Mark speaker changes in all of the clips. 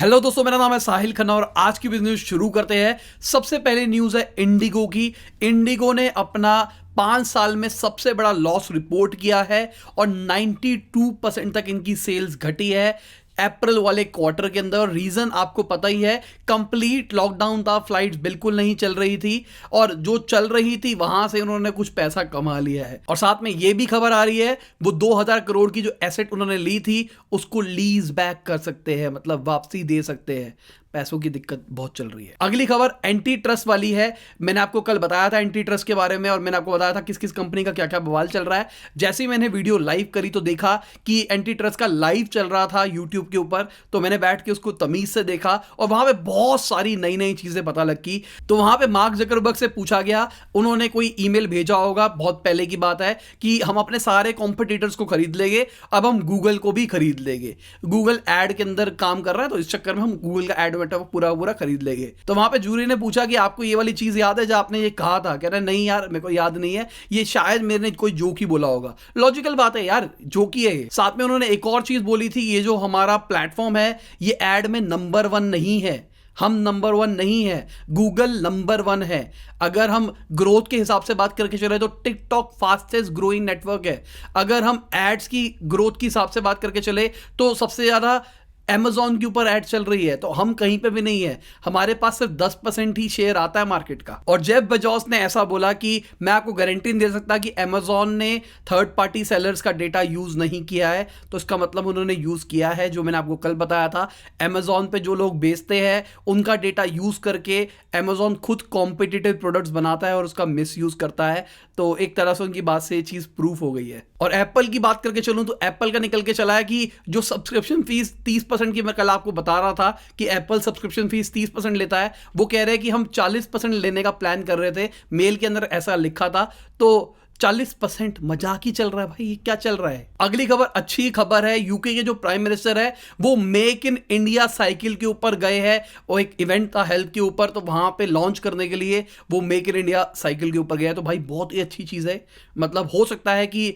Speaker 1: Hello दोस्तों, मेरा नाम है साहिल खन्ना और आज की बिजनेस शुरू करते हैं। सबसे पहले न्यूज है इंडिगो की। इंडिगो ने अपना 5 साल में सबसे बड़ा लॉस रिपोर्ट किया है और 92% तक इनकी सेल्स घटी है अप्रैल वाले क्वार्टर के अंदर। रीजन आपको पता ही है, कंप्लीट लॉकडाउन था, फ्लाइट्स बिल्कुल नहीं चल रही थी और जो चल रही थी वहां से उन्होंने कुछ पैसा कमा लिया है। और साथ में यह भी खबर आ रही है वो 2000 करोड़ की जो एसेट उन्होंने ली थी उसको लीज बैक कर सकते हैं, मतलब वापसी दे सकते हैं। पैसों की दिक्कत बहुत चल रही है। अगली खबर एंटी ट्रस्ट वाली है। मैंने आपको कल बताया था एंटी ट्रस्ट के बारे में और मैंने आपको बताया था किस किस कंपनी का क्या क्या बवाल चल रहा है। जैसे ही मैंने वीडियो लाइव करी तो देखा कि एंटी ट्रस्ट का लाइव चल रहा था यूट्यूब के ऊपर, तो मैंने बैठ के उसको तमीज से देखा और वहां पे बहुत सारी नई नई चीजें पता लगी। तो वहां पे मार्क जकरबर्ग से पूछा गया, उन्होंने कोई ईमेल भेजा होगा, बहुत पहले की बात है, कि हम अपने सारे कॉम्पिटिटर्स को खरीद लेंगे, अब हम गूगल को भी खरीद लेंगे। गूगल एड के अंदर काम कर रहा है तो इस चक्कर में हम गूगल का एड पूरा पूरा खरीद लेंगे। तो वहां पे जूरी ने पूछा कि आपको ये वाली चीज याद है जो आपने ये कहा था? कह रहे नहीं यार, मेरे को याद नहीं है, ये शायद मैंने कोई जोक ही बोला होगा। लॉजिकल बात है यार, जोक ही है। साथ में उन्होंने एक और चीज बोली थी, ये जो हमारा प्लेटफॉर्म है ये एड में नंबर 1 नहीं है, हम नंबर 1 नहीं है, गूगल नंबर 1 है। अगर हम ग्रोथ के हिसाब से बात करके चले तो टिकटॉक फास्टेस्ट ग्रोइंग नेटवर्क है। अगर हम एड्स की ग्रोथ के हिसाब से बात करके चले तो सबसे ज्यादा Amazon के ऊपर ऐड चल रही है, तो हम कहीं पे भी नहीं है। हमारे पास सिर्फ 10% ही शेयर आता है मार्केट का। और जेफ बेजोस ने ऐसा बोला कि मैं आपको गारंटी नहीं दे सकता कि Amazon ने थर्ड पार्टी सेलर्स का डेटा यूज नहीं किया है, तो इसका मतलब उन्होंने यूज किया है। जो मैंने आपको कल बताया था, Amazon पे जो लोग बेचते हैं उनका डेटा यूज करके Amazon खुद कॉम्पिटिटिव प्रोडक्ट्स बनाता है और उसका मिस यूज करता है। तो एक तरह से उनकी बात से ये चीज प्रूफ हो गई है। और एप्पल की बात करके चलूं तो एप्पल का निकल के चला है कि जो सब्सक्रिप्शन फीस 30% की, मैं कल आपको बता रहा था कि एप्पल सब्सक्रिप्शन फीस 30% लेता है, वो कह रहे हैं कि हम 40% लेने का प्लान कर रहे थे। मेल के अंदर ऐसा लिखा था, तो 40% मजाक ही चल रहा है भाई, ये क्या चल रहा है। अगली खबर अच्छी खबर है। यूके के जो प्राइम मिनिस्टर है वो मेक इन इंडिया साइकिल के ऊपर गए हैं और एक इवेंट था हेल्थ के ऊपर, तो वहां पे लॉन्च करने के लिए वो मेक इन इंडिया साइकिल के ऊपर गया। तो भाई बहुत ही अच्छी चीज है, मतलब हो सकता है कि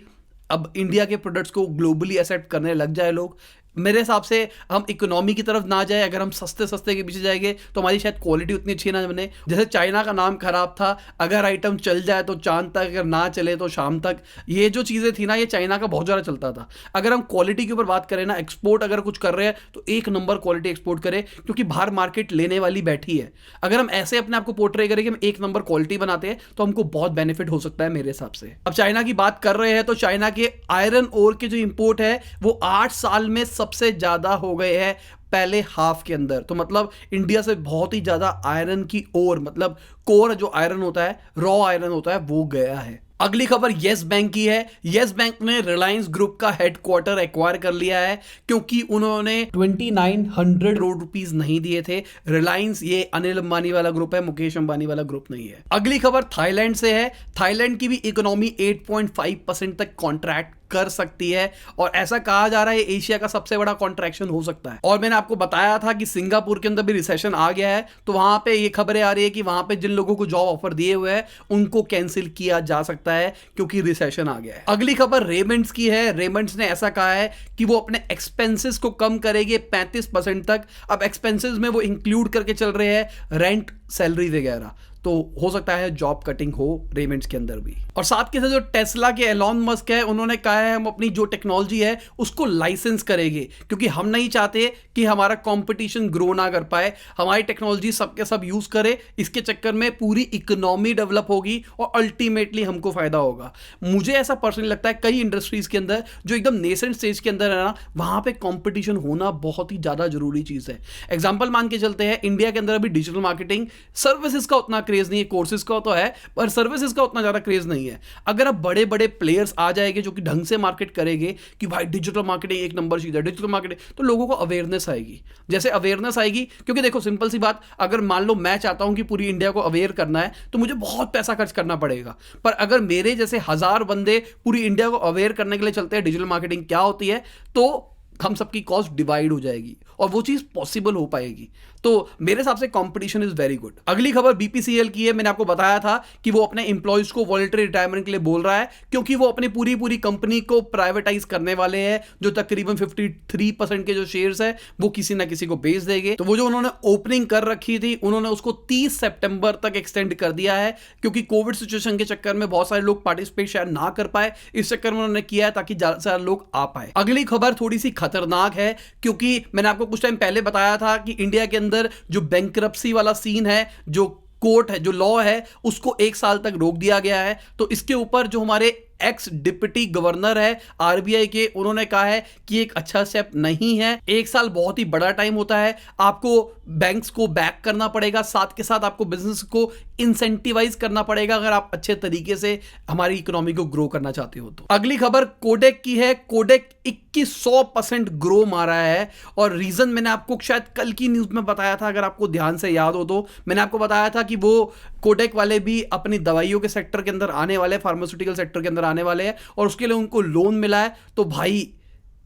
Speaker 1: अब इंडिया के प्रोडक्ट्स को ग्लोबली एक्सेप्ट करने लग जाए लोग। मेरे हिसाब से हम इकोनॉमी की तरफ ना जाए, अगर हम सस्ते सस्ते के पीछे जाएंगे तो हमारी शायद क्वालिटी उतनी अच्छी ना बने। जैसे चाइना का नाम खराब था, अगर आइटम चल जाए तो चांद तक, अगर ना चले तो शाम तक। ये जो चीज़ें थी ना, ये चाइना का बहुत ज़्यादा चलता था। अगर हम क्वालिटी के ऊपर बात करें ना, एक्सपोर्ट अगर कुछ कर रहे हैं तो एक नंबर क्वालिटी एक्सपोर्ट करें, क्योंकि बाहर मार्केट लेने वाली बैठी है। अगर हम ऐसे अपने आप को पोर्ट्रे करें कि हम एक नंबर क्वालिटी बनाते हैं तो हमको बहुत बेनिफिट हो सकता है मेरे हिसाब से। अब चाइना की बात कर रहे हैं तो चाइना के आयरन ओर के जो इंपोर्ट है वो 8 साल में सबसे ज्यादा हो गए हैं पहले हाफ के अंदर। तो मतलब इंडिया से बहुत ही ज्यादा आयरन की ओर, मतलब कोर जो आयरन होता है, रॉ आयरन होता है, वो गया है। अगली खबर येस बैंक की है। येस बैंक ने रिलायंस ग्रुप का हेडक्वार्टर एक्वायर कर लिया है क्योंकि उन्होंने 2900 करोड़ रुपीस नहीं दिए थे। रिलायंस ये अनिल अंबानी वाला ग्रुप है, मुकेश अंबानी वाला ग्रुप नहीं है। अगली खबर थाईलैंड से है। थाईलैंड की भी इकोनॉमी 8.5% तक कॉन्ट्रैक्ट कर सकती है और ऐसा कहा जा रहा है एशिया का सबसे बड़ा कॉन्ट्रैक्शन हो सकता है। और मैंने आपको बताया था कि सिंगापुर के अंदर भी रिसेशन आ गया है, तो वहां पे ये खबरें आ रही है कि वहां पे जिन लोगों को जॉब ऑफर दिए हुए हैं उनको कैंसिल किया जा सकता है क्योंकि रिसेशन आ गया है। अगली खबर रेमंड्स की है। रेमंड्स ने ऐसा कहा है कि वो अपने एक्सपेंसेस को कम करेंगे 35% तक। अब एक्सपेंसेस में वो इंक्लूड करके चल रहे हैं रेंट, सैलरी वगैरह, तो हो सकता है जॉब कटिंग हो रेमंड्स के अंदर भी। और साथ के साथ जो टेस्ला के एलॉन मस्क है, उन्होंने कहा है हम अपनी जो टेक्नोलॉजी है उसको लाइसेंस करेंगे क्योंकि हम नहीं चाहते कि हमारा कंपटीशन ग्रो ना कर पाए। हमारी टेक्नोलॉजी सबके सब यूज करे, इसके चक्कर में पूरी इकोनॉमी डेवलप होगी और अल्टीमेटली हमको फायदा होगा। मुझे ऐसा पर्सनली लगता है कई इंडस्ट्रीज के अंदर जो एकदम नेसेंट स्टेज के अंदर है ना, वहां पे कंपटीशन होना बहुत ही ज्यादा जरूरी चीज है। एग्जाम्पल मान के चलते हैं, इंडिया के अंदर अभी डिजिटल मार्केटिंग सर्विसेज का उतना क्रेज नहीं है, कोर्सेज का तो है पर सर्विसेज का उतना ज्यादा क्रेज नहीं है। अगर अब बड़े बड़े प्लेयर्स आ जाएंगे जो कि ढंग से मार्केट करेंगे कि भाई डिजिटल मार्केटिंग एक नंबर चीज है, डिजिटल मार्केटिंग, तो लोगों को अवेयरनेस आएगी। जैसे अवेयरनेस आएगी, क्योंकि देखो सिंपल सी बात, अगर मान लो मैं चाहता हूं कि पूरी इंडिया को अवेयर करना है तो मुझे बहुत पैसा खर्च करना पड़ेगा, पर अगर मेरे जैसे 1000 बंदे पूरी इंडिया को अवेयर करने के लिए चलते हैं डिजिटल मार्केटिंग क्या होती है, तो हम सबकी कॉस्ट डिवाइड हो जाएगी और वो चीज पॉसिबल हो पाएगी। तो मेरे हिसाब से कंपटीशन इज वेरी गुड। अगली खबर बीपीसीएल की है। मैंने आपको बताया था कि वो अपने एम्प्लॉयज को वॉलंटरी रिटायरमेंट के लिए बोल रहा है, क्योंकि वो अपनी पूरी कंपनी को प्राइवेटाइज करने वाले हैं। जो तकरीबन 53% के जो शेयर्स है वो किसी ना किसी को बेच देंगे। तो वो जो उन्होंने ओपनिंग कर रखी थी उन्होंने उसको 30 सितंबर तक एक्सटेंड कर दिया है, क्योंकि कोविड सिचुएशन के चक्कर में बहुत सारे लोग पार्टिसिपेट शायद ना कर पाए। इस चक्कर में उन्होंने किया है ताकि ज्यादा से ज्यादा लोग आ पाए। अगली खबर थोड़ी सी खतरनाक है, क्योंकि मैंने आपको कुछ टाइम पहले बताया था कि इंडिया के अंदर जो बैंकरप्सी वाला सीन है, जो कोर्ट है, जो लॉ है, उसको 1 साल तक रोक दिया गया है। तो इसके ऊपर जो हमारे एक्स डिप्टी गवर्नर है आरबीआई के, उन्होंने कहा है कि एक अच्छा स्टेप नहीं है। 1 साल बहुत ही बड़ा टाइम होता है। आपको बैंक्स को बैक करना पड़ेगा, साथ के साथ आपको बिजनेस को इंसेंटिवाइज करना पड़ेगा अगर आप अच्छे तरीके से हमारी इकोनॉमी को ग्रो करना चाहते हो तो। अगली खबर कोडेक की है। कोडेक 2100% ग्रो मारा है, और रीजन मैंने आपको शायद कल की न्यूज में बताया था, अगर आपको ध्यान से याद हो तो। मैंने आपको बताया था कि वो कोडेक वाले भी अपनी दवाइयों के सेक्टर के अंदर आने वाले, फार्मास्यूटिकल सेक्टर के अंदर आने वाले हैं, और उसके लिए उनको लोन मिला है। तो भाई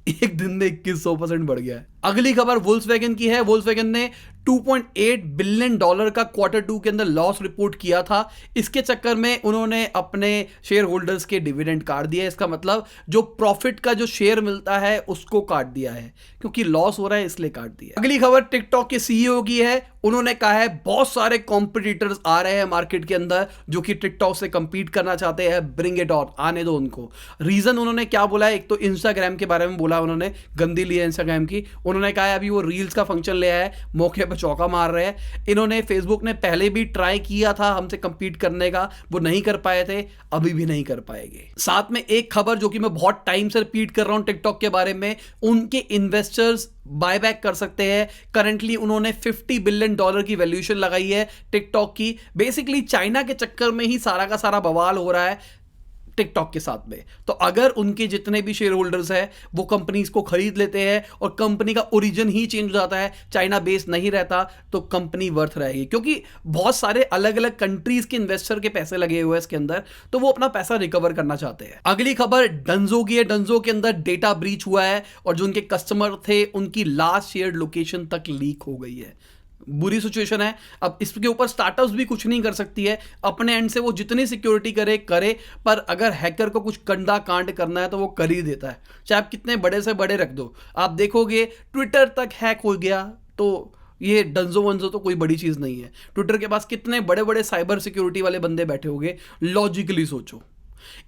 Speaker 1: एक दिन में 2100% बढ़ गया है। अगली खबर वोल्क्सवैगन की है। वोल्क्सवैगन ने $2.8 बिलियन का Q2 के अंदर लॉस रिपोर्ट किया था। इसके चक्कर में उन्होंने अपने शेयर होल्डर्स के डिविडेंड काट दिया। इसका मतलब जो प्रॉफिट का जो शेयर मिलता है उसको काट दिया है, क्योंकि लॉस हो रहा है इसलिए काट दिया। अगली खबर टिकटॉक के सीईओ की है। उन्होंने कहा है बहुत सारे कॉम्पिटिटर्स आ रहे हैं मार्केट के अंदर जो कि टिकटॉक से कंपीट करना चाहते हैं, ब्रिंग इट ऑन, आने दो उनको। रीजन उन्होंने क्या बोला है, एक तो इंस्टाग्राम के बारे में बोला उन्होंने, गंदी ली है इंस्टाग्राम की। उन्होंने कहा है अभी वो रील्स का फंक्शन ले आया है, मौके पर चौका मार रहे हैं। इन्होंने फेसबुक ने पहले भी ट्राई किया था हमसे कंपीट करने का, वो नहीं कर पाए थे, अभी भी नहीं कर पाएंगे। साथ में एक खबर जो कि मैं बहुत टाइम से रिपीट कर रहा हूं टिकटॉक के बारे में, उनके इन्वेस्टर्स बायबैक कर सकते हैं। करंटली उन्होंने $50 बिलियन की वैल्यूएशन लगाई है टिकटॉक की। बेसिकली चाइना के चक्कर में ही सारा का सारा बवाल हो रहा है टिकटॉक के साथ में। तो अगर उनके जितने भी शेयर होल्डर्स हैं वो कंपनीज को खरीद लेते हैं और कंपनी का ओरिजिन ही चेंज हो जाता है, चाइना बेस नहीं रहता, तो कंपनी वर्थ रहेगी, क्योंकि बहुत सारे अलग अलग कंट्रीज के इन्वेस्टर के पैसे लगे हुए हैं इसके अंदर, तो वो अपना पैसा रिकवर करना चाहते हैं। अगली खबर डंजो की है। डंजो के अंदर डेटा ब्रीच हुआ है और जो उनके कस्टमर थे उनकी लास्ट शेयर लोकेशन तक लीक हो गई है। बुरी सिचुएशन है। अब इसके ऊपर स्टार्टअप्स भी कुछ नहीं कर सकती है, अपने एंड से वो जितनी सिक्योरिटी करे, पर अगर हैकर को कुछ गंदा कांड करना है तो वो कर ही देता है, चाहे आप कितने बड़े से बड़े रख दो। आप देखोगे ट्विटर तक हैक हो गया, तो ये डंजो वंजो तो कोई बड़ी चीज नहीं है। ट्विटर के पास कितने बड़े बड़े साइबर सिक्योरिटी वाले बंदे बैठे होंगे, लॉजिकली सोचो।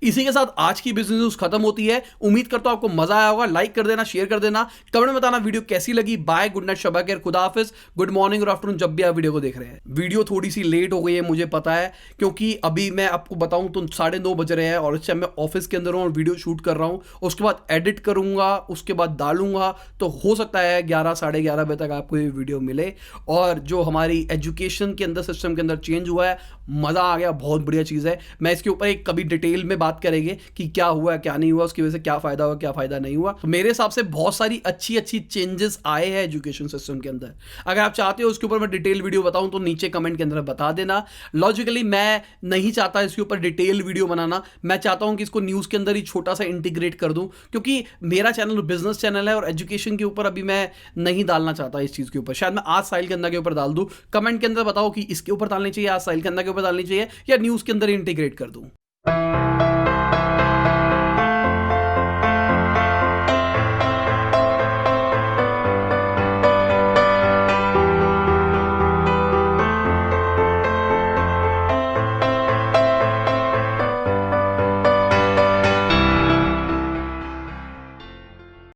Speaker 1: इसी के साथ आज की बिजनेस न्यूज खत्म होती है। उम्मीद करता हूं आपको मजा आया होगा। लाइक कर देना, शेयर कर देना, कमेंट में बताना वीडियो कैसी लगी। बाय, गुड नाइट, शबा खैर, खुदा हाफिज, गुड मॉर्निंग और आफ्टरनून जब भी आप वीडियो को देख रहे हैं। वीडियो थोड़ी सी लेट हो गई है मुझे पता है, क्योंकि अभी मैं आपको बताऊं तो 9:30 बज रहे हैं और इस टाइम मैं ऑफिस के अंदर हूं और वीडियो शूट कर रहा हूं। उसके बाद एडिट करूंगा, उसके बाद डालूंगा, तो हो सकता है 11 साढ़े 11 बजे तक आपको ये वीडियो मिले। और जो हमारी एजुकेशन के अंदर सिस्टम के अंदर चेंज हुआ है, मजा आ गया, बहुत बढ़िया चीज है। मैं इसके ऊपर एक कभी डिटेल में बात करेंगे कि क्या हुआ क्या नहीं हुआ, उसकी वजह से क्या फायदा हुआ क्या फायदा नहीं हुआ। तो मेरे हिसाब से बहुत सारी अच्छी अच्छी चेंजेस आए हैं एजुकेशन सिस्टम के अंदर। अगर आप चाहते हो उसके ऊपर मैं डिटेल वीडियो बताऊं तो नीचे कमेंट के अंदर बता देना। लॉजिकली मैं नहीं चाहता इसके ऊपर डिटेल वीडियो बनाना, मैं चाहता हूं कि इसको न्यूज के अंदर ही छोटा सा इंटीग्रेट कर दूं, क्योंकि मेरा चैनल बिजनेस चैनल है और एजुकेशन के ऊपर अभी मैं नहीं डालना चाहता इस चीज के ऊपर। शायद मैं आज साहिल खन्ना के ऊपर डाल दूं। कमेंट के अंदर बताओ कि इसके ऊपर डालनी चाहिए, आज साहिल खन्ना के ऊपर डालनी चाहिए, या न्यूज के अंदर इंटीग्रेट कर दूं।